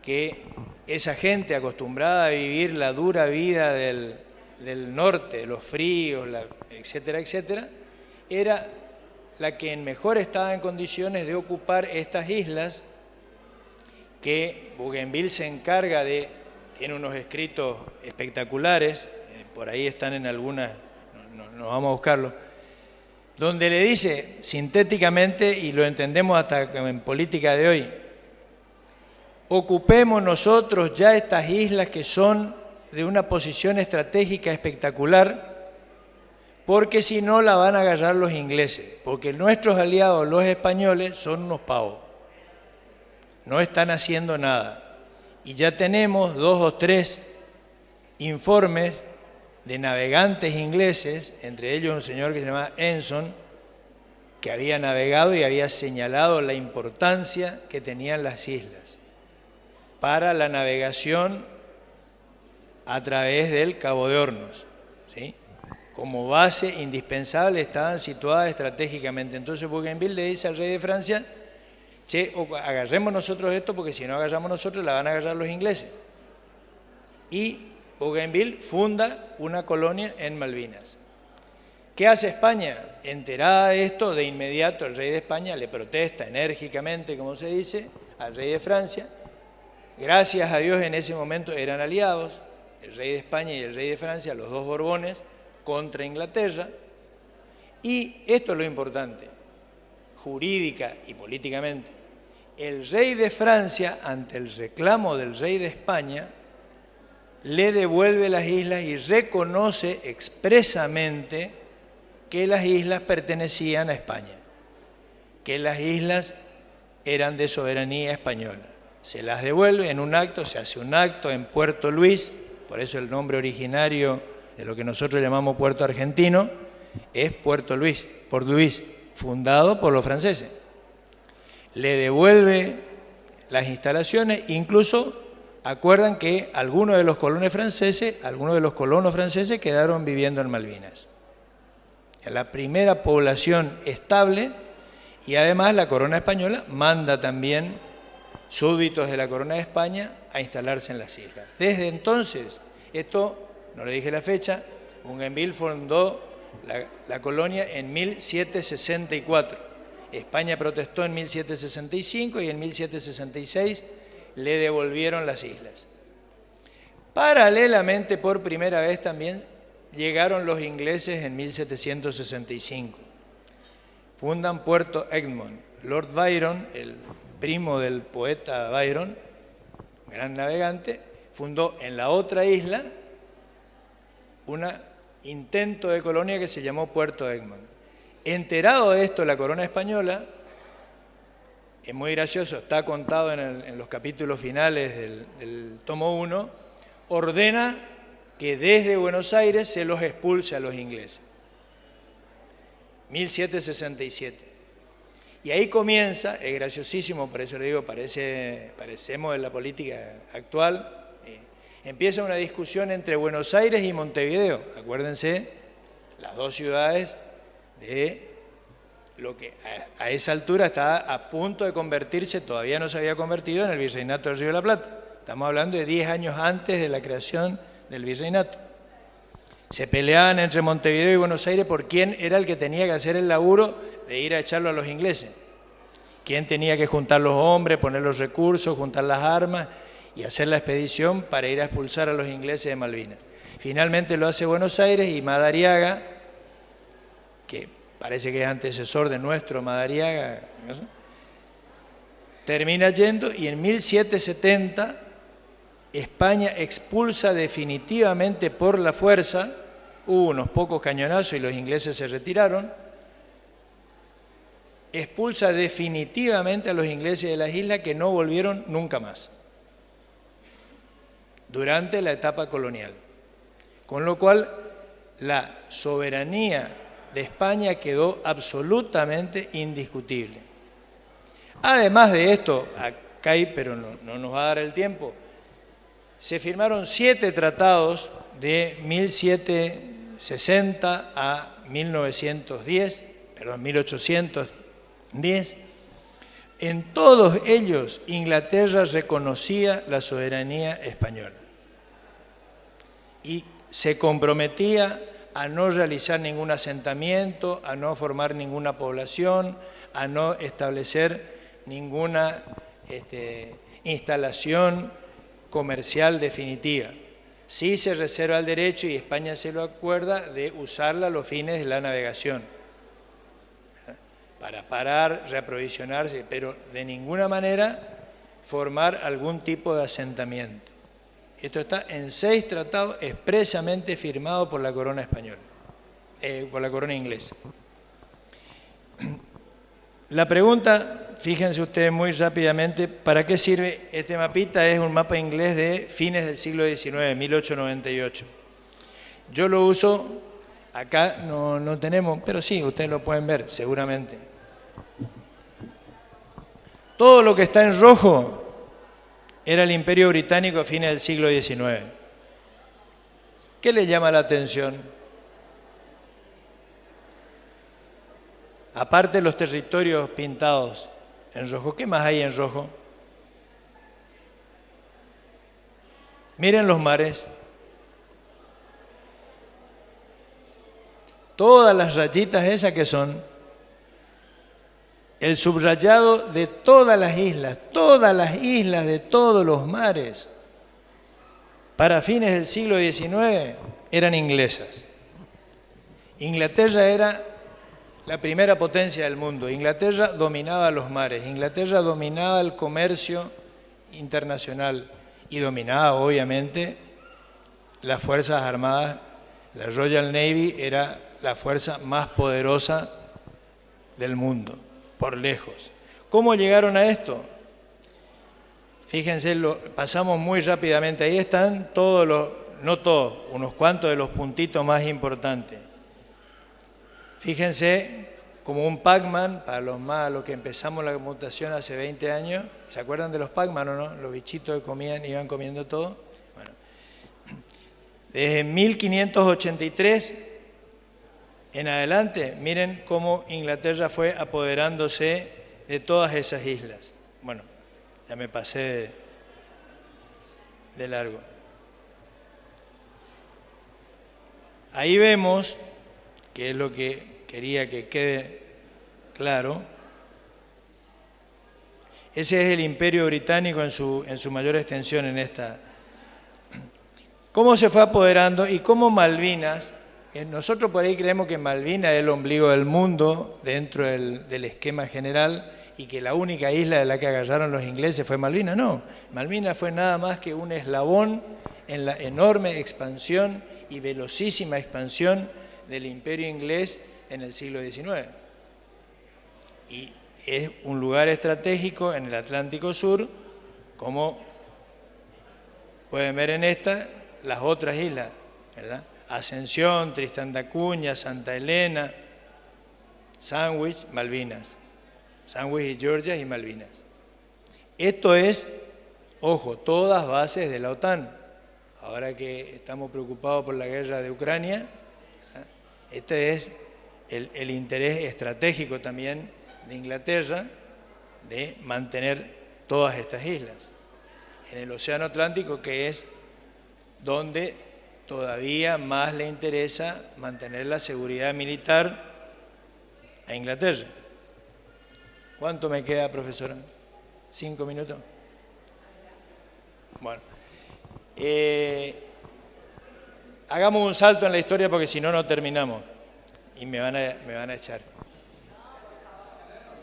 que esa gente acostumbrada a vivir la dura vida del norte, los fríos, etcétera, etcétera, era la que mejor estaba en condiciones de ocupar estas islas que Bougainville se encarga de, tiene unos escritos espectaculares, por ahí están en algunas, no vamos a buscarlo, donde le dice sintéticamente, y lo entendemos hasta en política de hoy, ocupemos nosotros ya estas islas que son de una posición estratégica espectacular, porque si no la van a agarrar los ingleses, porque nuestros aliados, los españoles, son unos pavos, no están haciendo nada. Y ya tenemos 2 o 3 informes de navegantes ingleses, entre ellos un señor que se llama Enson, que había navegado y había señalado la importancia que tenían las islas para la navegación a través del Cabo de Hornos, ¿sí? Como base indispensable estaban situadas estratégicamente. Entonces Bougainville le dice al rey de Francia, che, agarremos nosotros esto porque si no agarramos nosotros la van a agarrar los ingleses. Y Bougainville funda una colonia en Malvinas. ¿Qué hace España? Enterada de esto, de inmediato el rey de España le protesta enérgicamente, como se dice, al rey de Francia. Gracias a Dios en ese momento eran aliados, el rey de España y el rey de Francia, los 2 Borbones, contra Inglaterra. Y esto es lo importante, jurídica y políticamente. El rey de Francia, ante el reclamo del rey de España, le devuelve las islas y reconoce expresamente que las islas pertenecían a España, que las islas eran de soberanía española. Se las devuelve en un acto, se hace un acto en Puerto Luis, por eso el nombre originario de lo que nosotros llamamos Puerto Argentino es Puerto Luis, Port Louis, fundado por los franceses. Le devuelve las instalaciones, incluso acuerdan que algunos de los colonos franceses quedaron viviendo en Malvinas. La primera población estable, y además la corona española manda también súbditos de la corona de España a instalarse en las islas. Desde entonces, esto, no le dije la fecha, Bougainville fundó la colonia en 1764. España protestó en 1765 y en 1766 le devolvieron las islas. Paralelamente, por primera vez también llegaron los ingleses en 1765. Fundan Puerto Egmont. Lord Byron, el primo del poeta Byron, gran navegante, fundó en la otra isla un intento de colonia que se llamó Puerto Egmont. Enterado de esto, la corona española, es muy gracioso, está contado en los capítulos finales del tomo 1, ordena que desde Buenos Aires se los expulse a los ingleses. 1767. Y ahí comienza, es graciosísimo, por eso le digo, parecemos en la política actual, empieza una discusión entre Buenos Aires y Montevideo. Acuérdense, las 2 ciudades de lo que a esa altura está a punto de convertirse, todavía no se había convertido, en el Virreinato del Río de la Plata. Estamos hablando de 10 años antes de la creación del Virreinato. Se peleaban entre Montevideo y Buenos Aires por quién era el que tenía que hacer el laburo de ir a echarlo a los ingleses. Quién tenía que juntar los hombres, poner los recursos, juntar las armas y hacer la expedición para ir a expulsar a los ingleses de Malvinas. Finalmente lo hace Buenos Aires y Madariaga, que parece que es antecesor de nuestro Madariaga, ¿no? Termina yendo y en 1770 España expulsa definitivamente por la fuerza, hubo unos pocos cañonazos y los ingleses se retiraron, expulsa definitivamente a los ingleses de las islas que no volvieron nunca más durante la etapa colonial. Con lo cual, la soberanía de España quedó absolutamente indiscutible. Además de esto, acá hay, pero no nos va a dar el tiempo, se firmaron 7 tratados de 1760 a 1810. En todos ellos, Inglaterra reconocía la soberanía española y se comprometía a no realizar ningún asentamiento, a no formar ninguna población, a no establecer ninguna instalación comercial definitiva. Sí se reserva el derecho, y España se lo acuerda, de usarla a los fines de la navegación, para parar, reaprovisionarse, pero de ninguna manera formar algún tipo de asentamiento. Esto está en 6 tratados expresamente firmados por la corona española, por la corona inglesa. La pregunta, fíjense ustedes muy rápidamente, ¿para qué sirve este mapita? Es un mapa inglés de fines del siglo XIX, 1898. Yo lo uso, acá no tenemos, pero sí, ustedes lo pueden ver seguramente. Todo lo que está en rojo era el Imperio Británico a fines del siglo XIX. ¿Qué le llama la atención? Aparte de los territorios pintados en rojo, ¿qué más hay en rojo? Miren los mares. Todas las rayitas esas que son el subrayado de todas las islas de todos los mares, para fines del siglo XIX eran inglesas. Inglaterra era la primera potencia del mundo. Inglaterra dominaba los mares, Inglaterra dominaba el comercio internacional y dominaba obviamente las Fuerzas Armadas. La Royal Navy era la fuerza más poderosa del mundo, por lejos. ¿Cómo llegaron a esto? Fíjense, pasamos muy rápidamente. Ahí están todos los, no todos, unos cuantos de los puntitos más importantes. Fíjense, como un Pac-Man, para los que empezamos la computación hace 20 años, ¿se acuerdan de los Pac-Man o no? Los bichitos que comían, iban comiendo todo. Bueno, desde 1583 en adelante, miren cómo Inglaterra fue apoderándose de todas esas islas. Bueno, ya me pasé de largo. Ahí vemos, que es lo que quería que quede claro, ese es el Imperio Británico en su mayor extensión en esta. ¿Cómo se fue apoderando y cómo Malvinas? Nosotros por ahí creemos que Malvinas es el ombligo del mundo dentro del esquema general y que la única isla de la que agarraron los ingleses fue Malvinas. No, Malvinas fue nada más que un eslabón en la enorme expansión y velocísima expansión del imperio inglés en el siglo XIX. Y es un lugar estratégico en el Atlántico Sur, como pueden ver en esta, las otras islas, ¿verdad? Ascensión, Tristán da Cunha, Santa Elena, Sandwich, Malvinas. Sandwich y Georgia y Malvinas. Esto es, ojo, todas bases de la OTAN. Ahora que estamos preocupados por la guerra de Ucrania, ¿verdad? Este es el interés estratégico también de Inglaterra de mantener todas estas islas en el Océano Atlántico, que es donde todavía más le interesa mantener la seguridad militar a Inglaterra. ¿Cuánto me queda, profesora? ¿5 minutos? Bueno, hagamos un salto en la historia porque si no, no terminamos y me van a echar.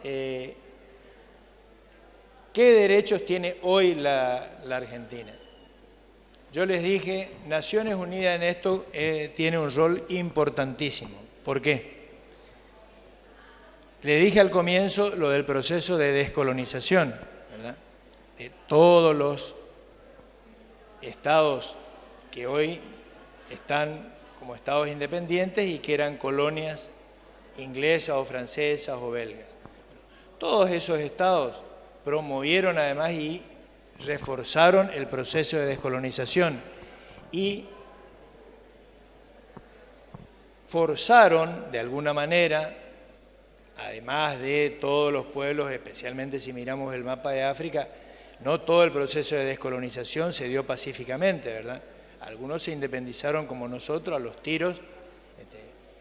¿Qué derechos tiene hoy la Argentina? Yo les dije, Naciones Unidas en esto tiene un rol importantísimo. ¿Por qué? Le dije al comienzo lo del proceso de descolonización, ¿verdad? De todos los estados que hoy están como estados independientes y que eran colonias inglesas o francesas o belgas. Todos esos estados promovieron además y reforzaron el proceso de descolonización y forzaron de alguna manera, además de todos los pueblos, especialmente si miramos el mapa de África, no todo el proceso de descolonización se dio pacíficamente, ¿verdad? Algunos se independizaron como nosotros, a los tiros,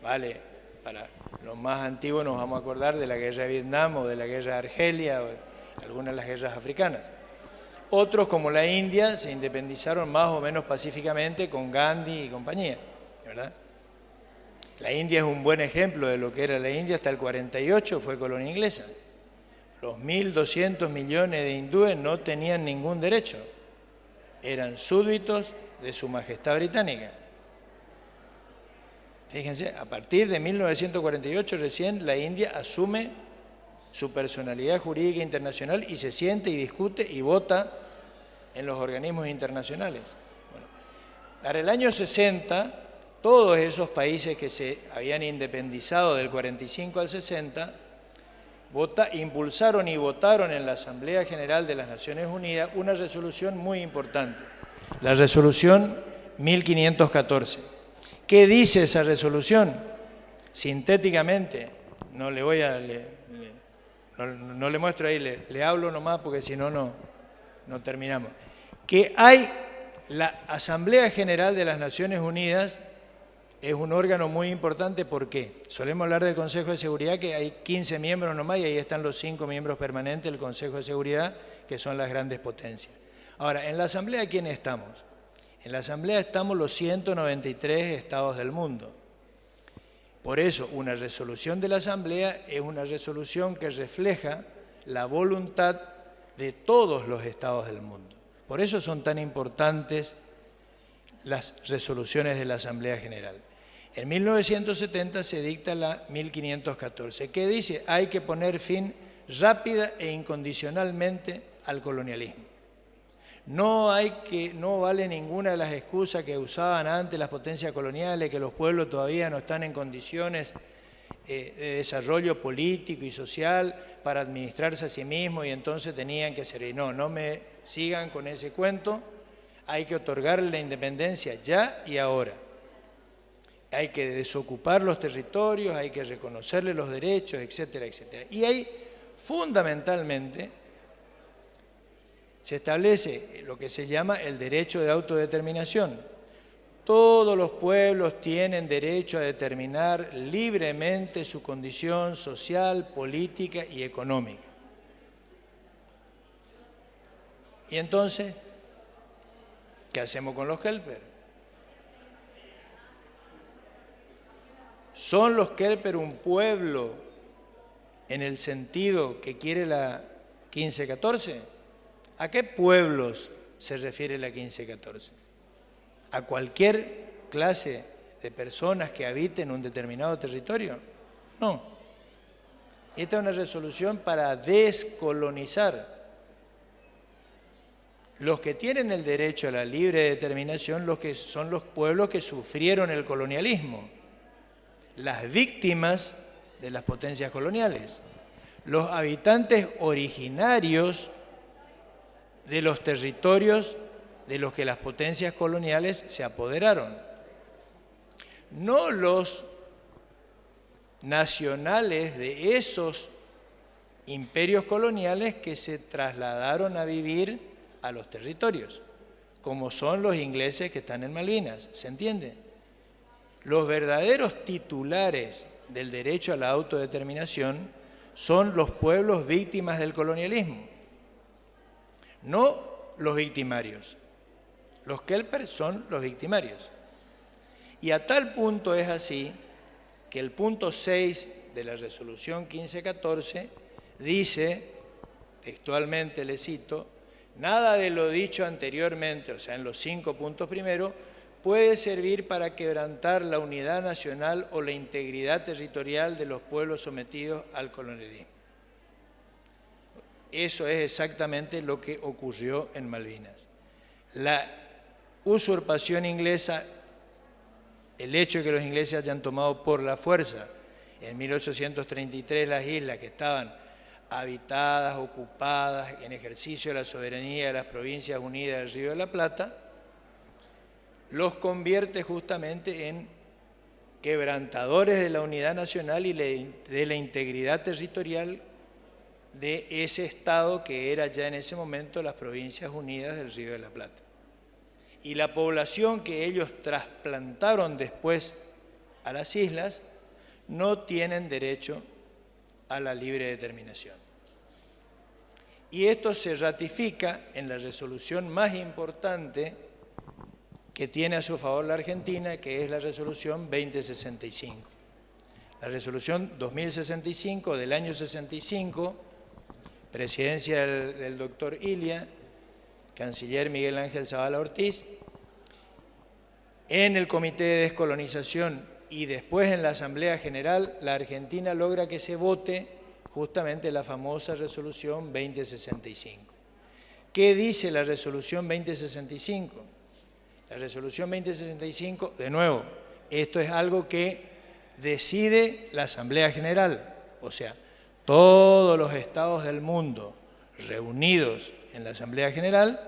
vale, para los más antiguos nos vamos a acordar de la guerra de Vietnam o de la guerra de Argelia o de algunas de las guerras africanas. Otros, como la India, se independizaron más o menos pacíficamente con Gandhi y compañía, ¿verdad? La India es un buen ejemplo de lo que era la India, hasta el 48 fue colonia inglesa. Los 1.200 millones de hindúes no tenían ningún derecho, eran súbditos de su majestad británica. Fíjense, a partir de 1948 recién la India asume su personalidad jurídica internacional y se siente y discute y vota en los organismos internacionales. Bueno, para el año 60, todos esos países que se habían independizado del 45 al 60, impulsaron y votaron en la Asamblea General de las Naciones Unidas una resolución muy importante, la resolución 1514. ¿Qué dice esa resolución? Sintéticamente, no le voy a... No le muestro ahí, le hablo nomás porque si no, no terminamos. Que hay la Asamblea General de las Naciones Unidas, es un órgano muy importante. ¿Por qué? Solemos hablar del Consejo de Seguridad, que hay 15 miembros nomás y ahí están los 5 miembros permanentes del Consejo de Seguridad, que son las grandes potencias. Ahora, ¿en la Asamblea quiénes estamos? En la Asamblea estamos los 193 estados del mundo. Por eso, una resolución de la Asamblea es una resolución que refleja la voluntad de todos los estados del mundo. Por eso son tan importantes las resoluciones de la Asamblea General. En 1970 se dicta la 1514, que dice hay que poner fin rápida e incondicionalmente al colonialismo. No vale ninguna de las excusas que usaban antes las potencias coloniales, que los pueblos todavía no están en condiciones de desarrollo político y social para administrarse a sí mismos y entonces tenían que hacer. Y no me sigan con ese cuento, hay que otorgarle la independencia ya y ahora. Hay que desocupar los territorios, hay que reconocerle los derechos, etcétera, etcétera. Y ahí, fundamentalmente, se establece lo que se llama el derecho de autodeterminación. Todos los pueblos tienen derecho a determinar libremente su condición social, política y económica. Y entonces, ¿qué hacemos con los Kelper? ¿Son los Kelper un pueblo en el sentido que quiere la 1514? ¿A qué pueblos se refiere la 1514? ¿A cualquier clase de personas que habiten un determinado territorio? No. Esta es una resolución para descolonizar. Los que tienen el derecho a la libre determinación, son los pueblos que sufrieron el colonialismo, las víctimas de las potencias coloniales, los habitantes originarios de los territorios de los que las potencias coloniales se apoderaron, no los nacionales de esos imperios coloniales que se trasladaron a vivir a los territorios, como son los ingleses que están en Malvinas, ¿se entiende? Los verdaderos titulares del derecho a la autodeterminación son los pueblos víctimas del colonialismo, no los victimarios. Los Kelper son los victimarios. Y a tal punto es así que el punto 6 de la resolución 1514 dice, textualmente le cito, nada de lo dicho anteriormente, o sea, en los 5 puntos primeros, puede servir para quebrantar la unidad nacional o la integridad territorial de los pueblos sometidos al colonialismo. Eso es exactamente lo que ocurrió en Malvinas. La usurpación inglesa, el hecho de que los ingleses hayan tomado por la fuerza en 1833 las islas que estaban habitadas, ocupadas, en ejercicio de la soberanía de las Provincias Unidas del Río de la Plata, los convierte justamente en quebrantadores de la unidad nacional y de la integridad territorial de ese Estado que era ya en ese momento las Provincias Unidas del Río de la Plata. Y la población que ellos trasplantaron después a las islas no tienen derecho a la libre determinación. Y esto se ratifica en la resolución más importante que tiene a su favor la Argentina, que es la resolución 2065. La resolución 2065 del año 65, presidencia del doctor Ilia, canciller Miguel Ángel Zavala Ortiz, en el Comité de Descolonización y después en la Asamblea General, la Argentina logra que se vote justamente la famosa resolución 2065. ¿Qué dice la resolución 2065? La resolución 2065, de nuevo, esto es algo que decide la Asamblea General, o sea, todos los estados del mundo reunidos en la Asamblea General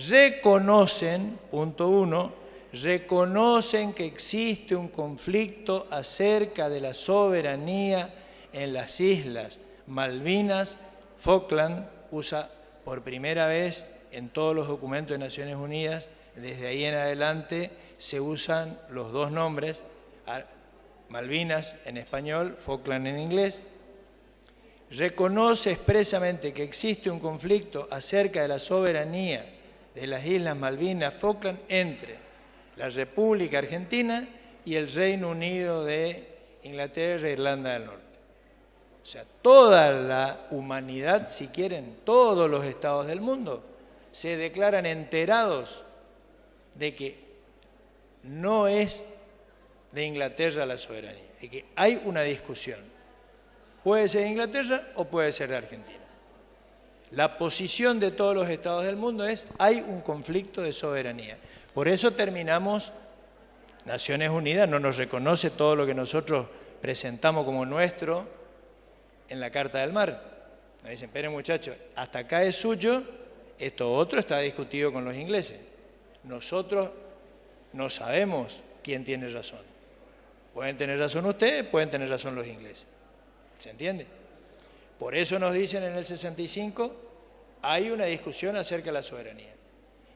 reconocen, punto 1, reconocen que existe un conflicto acerca de la soberanía en las islas Malvinas. Falkland usa por primera vez en todos los documentos de Naciones Unidas, desde ahí en adelante se usan los dos nombres, Malvinas en español, Falkland en inglés. Reconoce expresamente que existe un conflicto acerca de la soberanía de las Islas Malvinas, Falkland, entre la República Argentina y el Reino Unido de Inglaterra e Irlanda del Norte. O sea, toda la humanidad, si quieren, todos los estados del mundo, se declaran enterados de que no es de Inglaterra la soberanía, de que hay una discusión. Puede ser de Inglaterra o puede ser de Argentina. La posición de todos los estados del mundo es: hay un conflicto de soberanía. Por eso terminamos, Naciones Unidas no nos reconoce todo lo que nosotros presentamos como nuestro en la Carta del Mar. Nos dicen: esperen muchachos, hasta acá es suyo, esto otro está discutido con los ingleses. Nosotros no sabemos quién tiene razón. Pueden tener razón ustedes, pueden tener razón los ingleses. ¿Se entiende? Por eso nos dicen en el 65, hay una discusión acerca de la soberanía.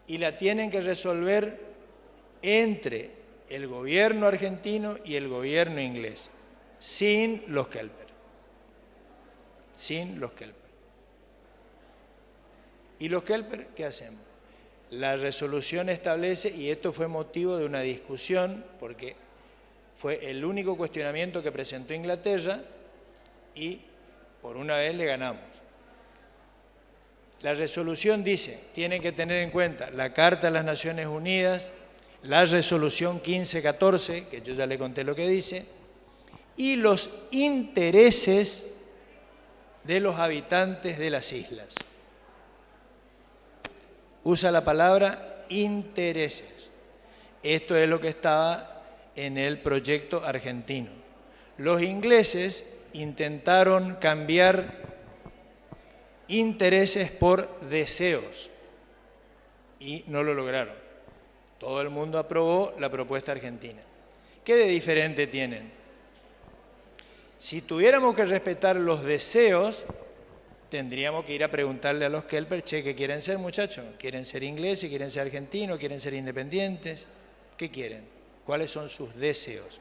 Y la tienen que resolver entre el gobierno argentino y el gobierno inglés, sin los Kelper. Sin los Kelper. ¿Y los Kelper qué hacemos? La resolución establece, y esto fue motivo de una discusión, porque fue el único cuestionamiento que presentó Inglaterra, y por una vez le ganamos. La resolución dice, tienen que tener en cuenta la Carta de las Naciones Unidas, la resolución 1514, que yo ya le conté lo que dice, y los intereses de los habitantes de las islas. Usa la palabra intereses. Esto es lo que estaba en el proyecto argentino. Los ingleses intentaron cambiar intereses por deseos y no lo lograron. Todo el mundo aprobó la propuesta argentina. ¿Qué de diferente tienen? Si tuviéramos que respetar los deseos, tendríamos que ir a preguntarle a los Kelper: che, ¿qué quieren ser, muchachos? ¿Quieren ser ingleses? ¿Quieren ser argentinos? ¿Quieren ser independientes? ¿Qué quieren? ¿Cuáles son sus deseos?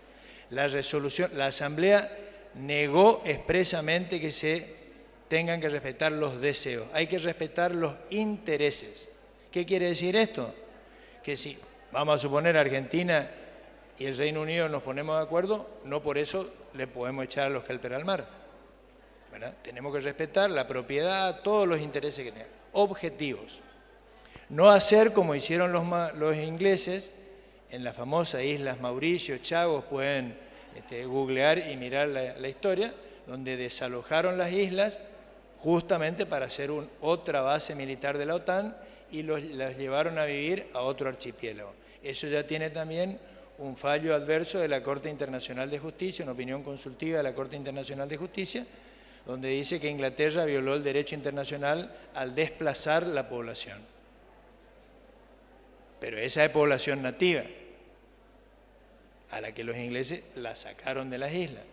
La resolución, la Asamblea negó expresamente que se tengan que respetar los deseos. Hay que respetar los intereses. ¿Qué quiere decir esto? Que si, vamos a suponer, Argentina y el Reino Unido nos ponemos de acuerdo, no por eso le podemos echar a los Kelper al mar, ¿verdad? Tenemos que respetar la propiedad, todos los intereses que tengan. Objetivos. No hacer como hicieron los ingleses en las famosas islas Mauricio, Chagos, pueden googlear y mirar la historia, donde desalojaron las islas justamente para hacer otra base militar de la OTAN y las llevaron a vivir a otro archipiélago. Eso ya tiene también un fallo adverso de la Corte Internacional de Justicia, una opinión consultiva de la Corte Internacional de Justicia, donde dice que Inglaterra violó el derecho internacional al desplazar la población. Pero esa es población nativa, a la que los ingleses la sacaron de las islas.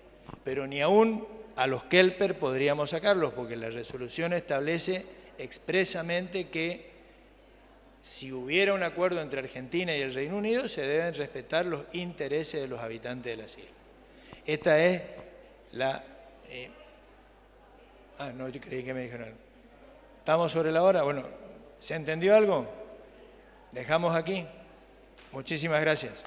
Pero ni aún a los Kelper podríamos sacarlos, porque la resolución establece expresamente que si hubiera un acuerdo entre Argentina y el Reino Unido, se deben respetar los intereses de los habitantes de las islas. Esta es la... no, yo creí que me dijeron algo. ¿Estamos sobre la hora? Bueno, ¿se entendió algo? Dejamos aquí. Muchísimas gracias.